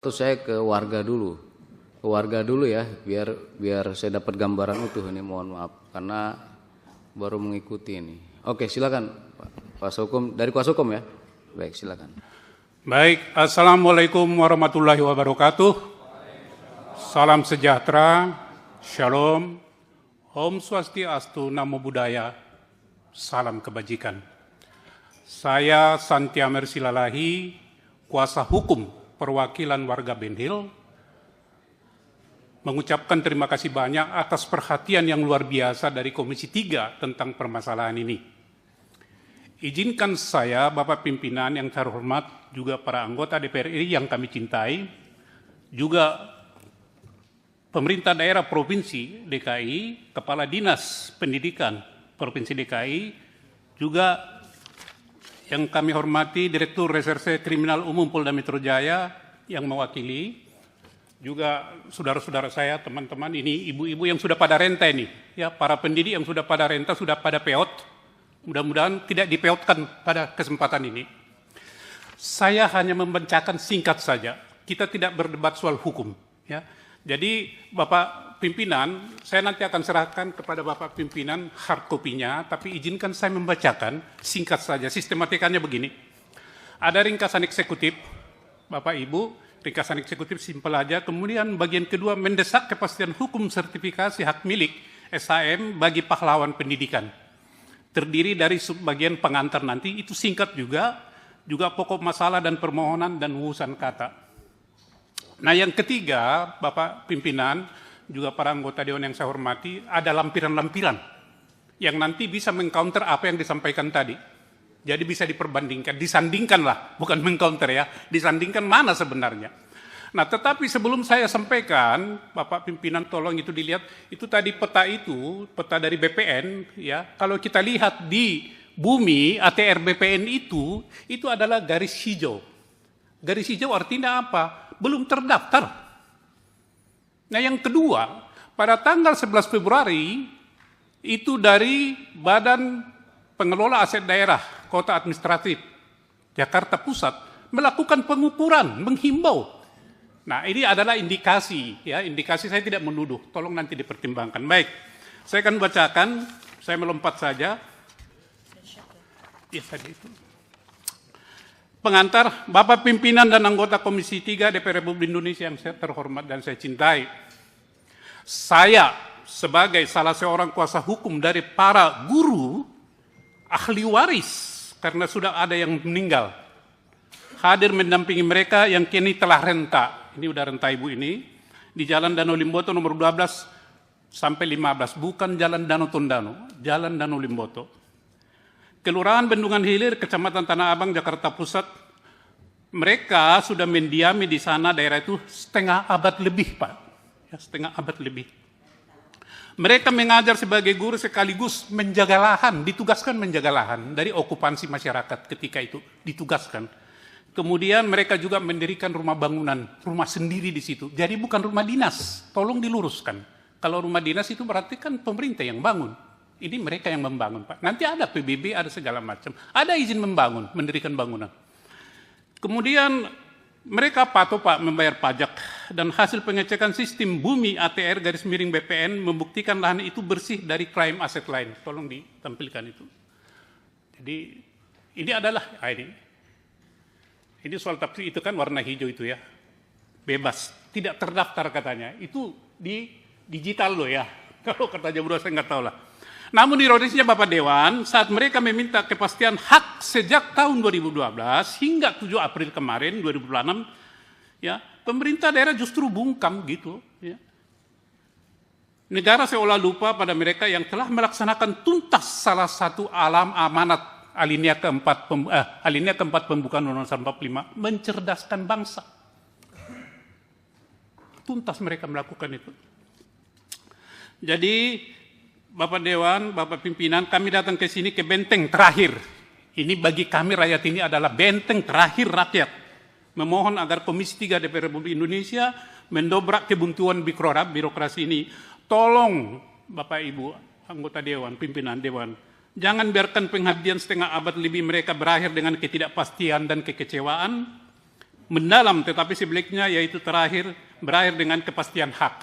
Terus saya ke warga dulu ya, biar saya dapat gambaran utuh ini. Mohon maaf karena baru mengikuti ini. Oke, silakan Pak Kuasa Hukum, dari Kuasa Hukum ya. Baik, silakan. Baik, Assalamualaikum warahmatullahi wabarakatuh. Salam sejahtera, Shalom, Om Swastiastu, Namo Buddhaya, salam kebajikan. Saya Santia Mersilalahi, Kuasa Hukum Perwakilan Warga Ben Hill, mengucapkan terima kasih banyak atas perhatian yang luar biasa dari Komisi 3 tentang permasalahan ini. Izinkan saya, Bapak Pimpinan yang terhormat, juga para anggota DPR RI yang kami cintai, juga pemerintah daerah Provinsi DKI, Kepala Dinas Pendidikan Provinsi DKI, juga yang kami hormati Direktur Reserse Kriminal Umum Polda Metro Jaya yang mewakili, juga saudara-saudara saya, teman-teman, ini ibu-ibu yang sudah pada renta ini, ya, para pendidik yang sudah pada renta, sudah pada peot, mudah-mudahan tidak dipeotkan pada kesempatan ini. Saya hanya membacakan singkat saja, kita tidak berdebat soal hukum, ya. Jadi Bapak Pimpinan, saya nanti akan serahkan kepada Bapak Pimpinan hard copy-nya, tapi izinkan saya membacakan singkat saja. Sistematikanya begini. Ada ringkasan eksekutif, Bapak Ibu, ringkasan eksekutif simpel aja. Kemudian bagian kedua, mendesak kepastian hukum sertifikasi hak milik SHM bagi pahlawan pendidikan. Terdiri dari subbagian pengantar nanti, itu singkat juga pokok masalah dan permohonan dan urusan kata. Nah, yang ketiga, Bapak Pimpinan, juga para anggota Dewan yang saya hormati, ada lampiran-lampiran yang nanti bisa mengcounter apa yang disampaikan tadi. Jadi bisa diperbandingkan, disandingkan lah, bukan mengcounter ya, disandingkan mana sebenarnya. Nah, tetapi sebelum saya sampaikan, Bapak Pimpinan tolong itu dilihat, itu tadi peta dari BPN, ya, kalau kita lihat di bumi ATR BPN itu adalah garis hijau. Garis hijau artinya apa? Belum terdaftar. Nah, yang kedua, pada tanggal 11 Februari, itu dari Badan Pengelola Aset Daerah Kota Administratif Jakarta Pusat melakukan pengukuran, menghimbau. Nah, ini adalah indikasi, ya, indikasi, saya tidak menuduh, tolong nanti dipertimbangkan. Baik, saya akan bacakan, saya melompat saja. Ya, tadi itu. Pengantar, Bapak Pimpinan dan anggota Komisi 3 DPR Republik Indonesia yang saya terhormat dan saya cintai. Saya sebagai salah seorang kuasa hukum dari para guru, ahli waris, karena sudah ada yang meninggal, hadir mendampingi mereka yang kini telah renta. Ini udah renta ibu ini, di Jalan Danau Limboto nomor 12 sampai 15, bukan Jalan Danau Tondano, Jalan Danau Limboto. Kelurahan Bendungan Hilir, Kecamatan Tanah Abang, Jakarta Pusat, mereka sudah mendiami di sana daerah itu setengah abad lebih, Pak. Ya, setengah abad lebih. Mereka mengajar sebagai guru sekaligus menjaga lahan, ditugaskan menjaga lahan dari okupansi masyarakat ketika itu, ditugaskan. Kemudian mereka juga mendirikan rumah bangunan, rumah sendiri di situ. Jadi bukan rumah dinas, tolong diluruskan. Kalau rumah dinas itu berarti kan pemerintah yang bangun. Ini mereka yang membangun, Pak. Nanti ada PBB, ada segala macam. Ada izin membangun, mendirikan bangunan. Kemudian mereka patuh, Pak, membayar pajak. Dan hasil pengecekan sistem bumi ATR garis miring BPN membuktikan lahan itu bersih dari crime aset lain. Tolong ditampilkan itu. Jadi ini adalah, ini soal tafsir itu kan warna hijau itu ya. Bebas, tidak terdaftar katanya. Itu di digital loh ya. Kalau kata Jabura saya nggak tahu lah. Namun ironisnya Bapak Dewan, saat mereka meminta kepastian hak sejak tahun 2012 hingga 7 April kemarin 2026, ya, pemerintah daerah justru bungkam gitu, ya. Negara seolah lupa pada mereka yang telah melaksanakan tuntas salah satu amanat alinea keempat pembukaan Undang-Undang 45, mencerdaskan bangsa. Tuntas mereka melakukan itu. Jadi Bapak Dewan, Bapak Pimpinan, kami datang ke sini ke benteng terakhir. Ini bagi kami rakyat ini adalah benteng terakhir rakyat. Memohon agar Komisi 3 DPR Republik Indonesia mendobrak kebuntuan birokrasi ini. Tolong Bapak Ibu, anggota Dewan, pimpinan Dewan, jangan biarkan pengabdian setengah abad lebih mereka berakhir dengan ketidakpastian dan kekecewaan. mendalam, tetapi sebaliknya yaitu berakhir dengan kepastian hak,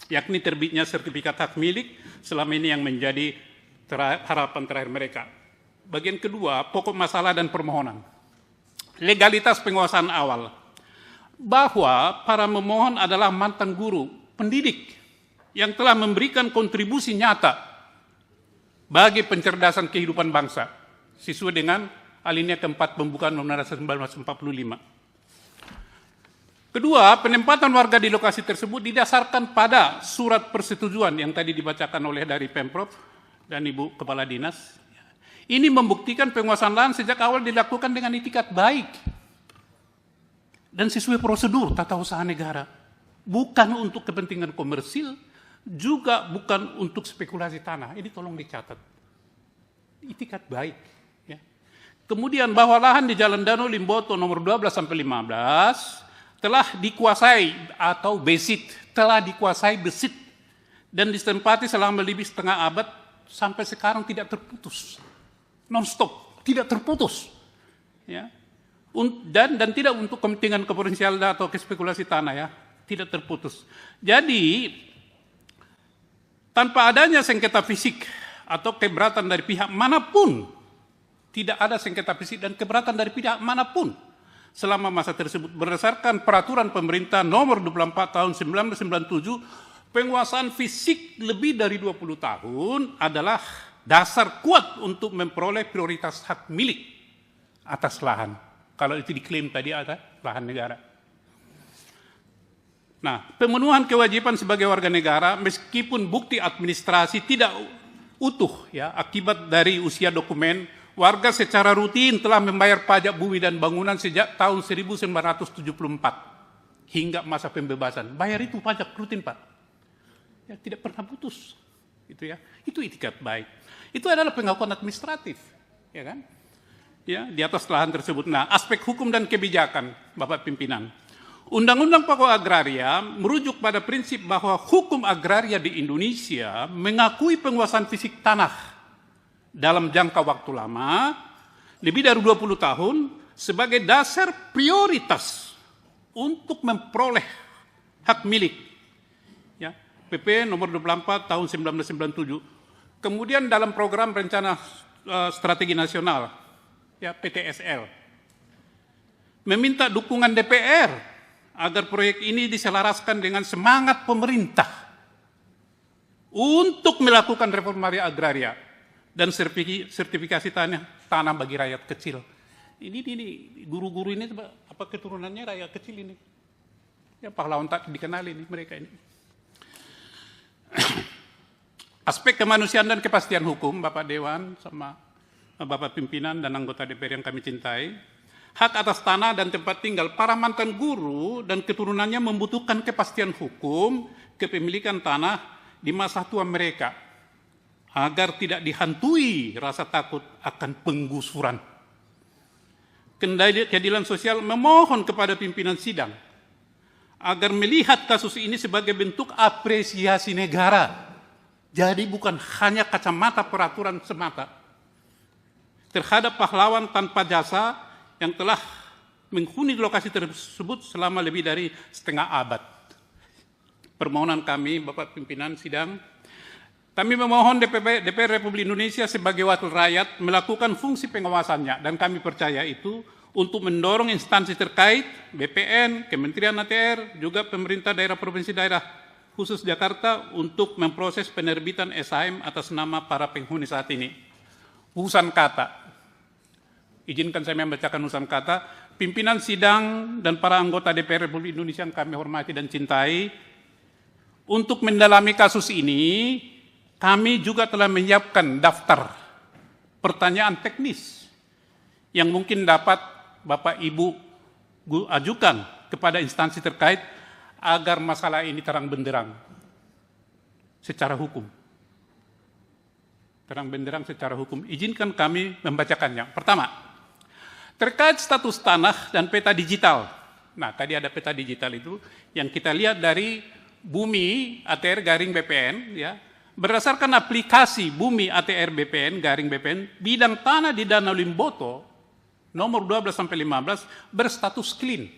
yakni terbitnya sertifikat hak milik selama ini yang menjadi harapan terakhir mereka. Bagian kedua, pokok masalah dan permohonan. Legalitas penguasaan awal, bahwa para memohon adalah mantan guru, pendidik, yang telah memberikan kontribusi nyata bagi pencerdasan kehidupan bangsa, sesuai dengan alinea keempat pembukaan Undang-Undang 1945. Kedua, penempatan warga di lokasi tersebut didasarkan pada surat persetujuan yang tadi dibacakan oleh dari Pemprov dan Ibu Kepala Dinas. Ini membuktikan penguasaan lahan sejak awal dilakukan dengan itikat baik dan sesuai prosedur tata usaha negara. Bukan untuk kepentingan komersil, juga bukan untuk spekulasi tanah. Ini tolong dicatat. Itikat baik. Ya. Kemudian bahwa lahan di Jalan Danau Limboto nomor 12 sampai 15 telah dikuasai atau besit, telah dikuasai besit dan ditempati selama lebih setengah abad sampai sekarang tidak terputus, non-stop, tidak terputus, ya, dan tidak untuk kepentingan komersial atau spekulasi tanah, ya, tidak terputus. Jadi tanpa adanya sengketa fisik atau keberatan dari pihak manapun, tidak ada sengketa fisik dan keberatan dari pihak manapun selama masa tersebut, berdasarkan peraturan pemerintah nomor 24 tahun 1997, penguasaan fisik lebih dari 20 tahun adalah dasar kuat untuk memperoleh prioritas hak milik atas lahan. Kalau itu diklaim tadi ada lahan negara. Nah, pemenuhan kewajiban sebagai warga negara meskipun bukti administrasi tidak utuh, ya, akibat dari usia dokumen, warga secara rutin telah membayar pajak bumi dan bangunan sejak tahun 1974 hingga masa pembebasan. Bayar itu pajak rutin, Pak. Ya, tidak pernah putus. Itu, ya. Itu itikat baik. Itu adalah pengakuan administratif, ya kan? Ya, di atas lahan tersebut. Nah, aspek hukum dan kebijakan, Bapak Pimpinan. Undang-Undang Pokok Agraria merujuk pada prinsip bahwa hukum agraria di Indonesia mengakui penguasaan fisik tanah dalam jangka waktu lama, lebih dari 20 tahun, sebagai dasar prioritas untuk memperoleh hak milik. Ya, PP nomor 24 tahun 1997. Kemudian dalam program rencana strategi nasional, ya, PTSL, meminta dukungan DPR agar proyek ini diselaraskan dengan semangat pemerintah untuk melakukan reforma agraria dan sertifikasi tanah bagi rakyat kecil. Ini guru-guru ini apa keturunannya rakyat kecil ini. Ya, pahlawan tak dikenal ini mereka ini. Aspek kemanusiaan dan kepastian hukum, Bapak Dewan sama Bapak Pimpinan dan anggota DPR yang kami cintai. Hak atas tanah dan tempat tinggal para mantan guru dan keturunannya membutuhkan kepastian hukum kepemilikan tanah di masa tua mereka, agar tidak dihantui rasa takut akan penggusuran. Keadilan sosial memohon kepada pimpinan sidang agar melihat kasus ini sebagai bentuk apresiasi negara. Jadi bukan hanya kacamata peraturan semata terhadap pahlawan tanpa jasa yang telah menghuni lokasi tersebut selama lebih dari setengah abad. Permohonan kami, Bapak Pimpinan Sidang, kami memohon DPR Republik Indonesia sebagai wakil rakyat melakukan fungsi pengawasannya, dan kami percaya itu untuk mendorong instansi terkait, BPN, Kementerian ATR, juga pemerintah daerah provinsi daerah khusus Jakarta untuk memproses penerbitan SHM atas nama para penghuni saat ini. Urusan kata, izinkan saya membacakan urusan kata. Pimpinan sidang dan para anggota DPR Republik Indonesia yang kami hormati dan cintai, untuk mendalami kasus ini, kami juga telah menyiapkan daftar pertanyaan teknis yang mungkin dapat Bapak Ibu ajukan kepada instansi terkait agar masalah ini terang benderang secara hukum. Terang benderang secara hukum. Izinkan kami membacakannya. Pertama, terkait status tanah dan peta digital. Nah, tadi ada peta digital itu yang kita lihat dari Bumi ATR garing BPN, ya. Berdasarkan aplikasi Bumi ATR BPN garing BPN, bidang tanah di Danau Limboto nomor 12 sampai 15 berstatus clean.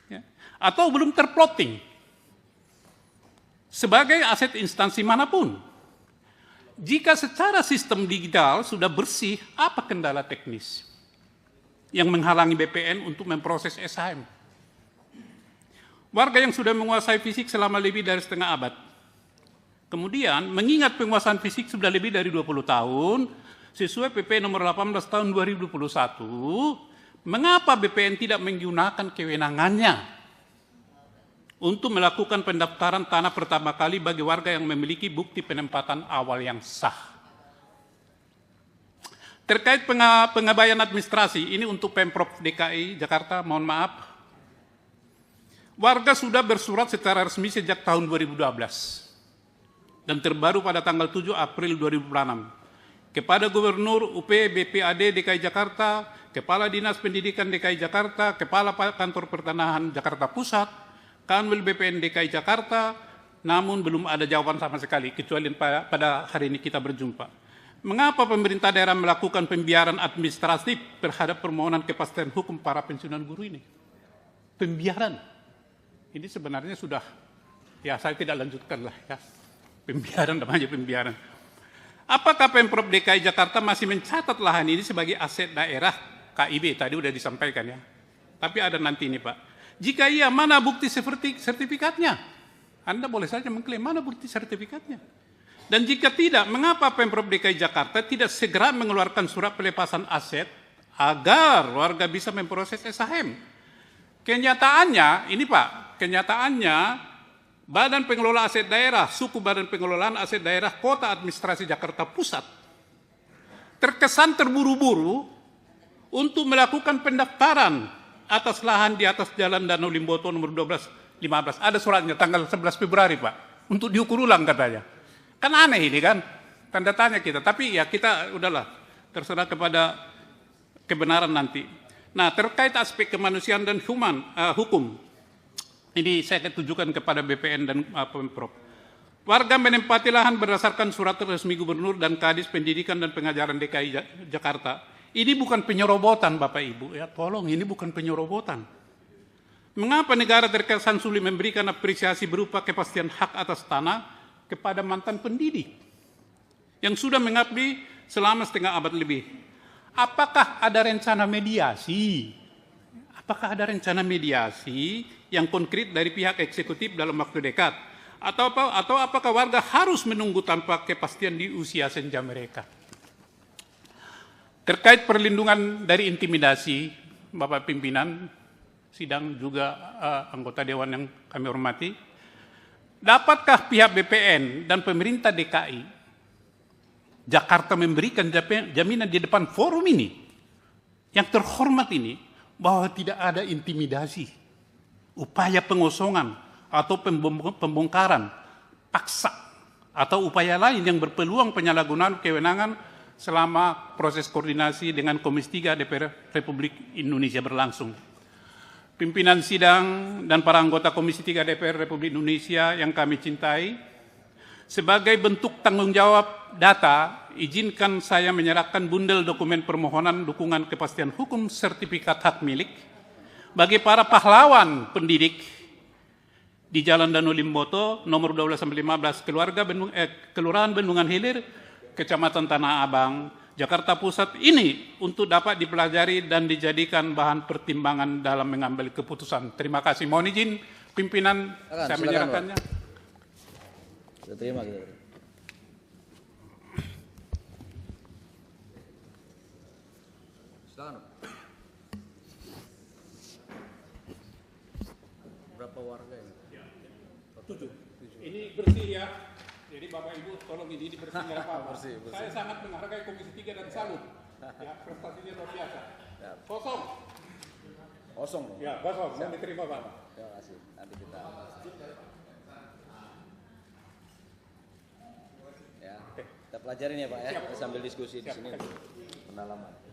Ya. Atau belum terplotting sebagai aset instansi manapun. Jika secara sistem digital sudah bersih, apa kendala teknis yang menghalangi BPN untuk memproses SHM? Warga yang sudah menguasai fisik selama lebih dari setengah abad, kemudian mengingat penguasaan fisik sudah lebih dari 20 tahun, sesuai PP nomor 18 tahun 2021, mengapa BPN tidak menggunakan kewenangannya untuk melakukan pendaftaran tanah pertama kali bagi warga yang memiliki bukti penempatan awal yang sah? Terkait pengabaian administrasi, ini untuk Pemprov DKI Jakarta, mohon maaf, warga sudah bersurat secara resmi sejak tahun 2012 dan terbaru pada tanggal 7 April 2006 kepada Gubernur UP BPAD DKI Jakarta, Kepala Dinas Pendidikan DKI Jakarta, Kepala Kantor Pertanahan Jakarta Pusat, Kanwil BPN DKI Jakarta, namun belum ada jawaban sama sekali, kecuali pada hari ini kita berjumpa. Mengapa pemerintah daerah melakukan pembiaran administratif terhadap permohonan kepastian hukum para pensiunan guru ini? Pembiaran. Ini sebenarnya sudah, ya saya tidak lanjutkan lah ya. Pembiaran namanya pembiaran. Apakah Pemprov DKI Jakarta masih mencatat lahan ini sebagai aset daerah KIB? Tadi sudah disampaikan ya. Tapi ada nanti ini Pak. Jika iya, mana bukti sertifikatnya? Anda boleh saja mengklaim, mana bukti sertifikatnya? Dan jika tidak, mengapa Pemprov DKI Jakarta tidak segera mengeluarkan surat pelepasan aset agar warga bisa memproses SHM? Kenyataannya, ini Pak, kenyataannya Badan Pengelola Aset Daerah, Suku Badan Pengelolaan Aset Daerah Kota Administrasi Jakarta Pusat terkesan terburu-buru untuk melakukan pendaftaran atas lahan di atas Jalan Danau Limboto nomor 1215. Ada suratnya tanggal 11 Februari Pak, untuk diukur ulang katanya. Kan aneh ini kan, tanda tanya kita. Tapi ya kita udahlah, terserah kepada kebenaran nanti. Nah, terkait aspek kemanusiaan dan hukum, ini saya tujukan kepada BPN dan Pemprov. Warga menempati lahan berdasarkan surat resmi Gubernur dan Kadis Pendidikan dan Pengajaran DKI Jakarta. Ini bukan penyerobotan Bapak Ibu, ya tolong, ini bukan penyerobotan. Mengapa negara terkesan sulit memberikan apresiasi berupa kepastian hak atas tanah kepada mantan pendidik yang sudah mengabdi selama setengah abad lebih? Apakah ada rencana mediasi? Apakah ada rencana mediasi yang konkret dari pihak eksekutif dalam waktu dekat? Atau apakah warga harus menunggu tanpa kepastian di usia senja mereka? Terkait perlindungan dari intimidasi, Bapak Pimpinan Sidang juga anggota Dewan yang kami hormati, dapatkah pihak BPN dan pemerintah DKI Jakarta memberikan jaminan di depan forum ini yang terhormat ini bahwa tidak ada intimidasi, upaya pengosongan atau pembongkaran paksa atau upaya lain yang berpeluang penyalahgunaan kewenangan selama proses koordinasi dengan Komisi 3 DPR Republik Indonesia berlangsung. Pimpinan sidang dan para anggota Komisi 3 DPR Republik Indonesia yang kami cintai, sebagai bentuk tanggung jawab data, izinkan saya menyerahkan bundel dokumen permohonan dukungan kepastian hukum sertifikat hak milik bagi para pahlawan pendidik di Jalan Danau Limboto nomor 12-15 Kelurahan Bendungan Hilir, Kecamatan Tanah Abang, Jakarta Pusat ini untuk dapat dipelajari dan dijadikan bahan pertimbangan dalam mengambil keputusan. Terima kasih. Mohon izin pimpinan saya menyerahkannya. Kita terima kita. Silakan. Berapa warga ini? 7. Ini bersih ya. Jadi Bapak Ibu tolong ini dibersihkan apa-apa. Bersih. Saya sangat menghargai Komisi 3 dan salut. Ya, prestasinya luar biasa. Ya. Kosong. Kosong. Ya, kosong. Saya diterima Pak. Terima kasih. Nanti kita ya, kita pelajarin ya Pak ya. Kita sambil diskusi di sini pendalaman.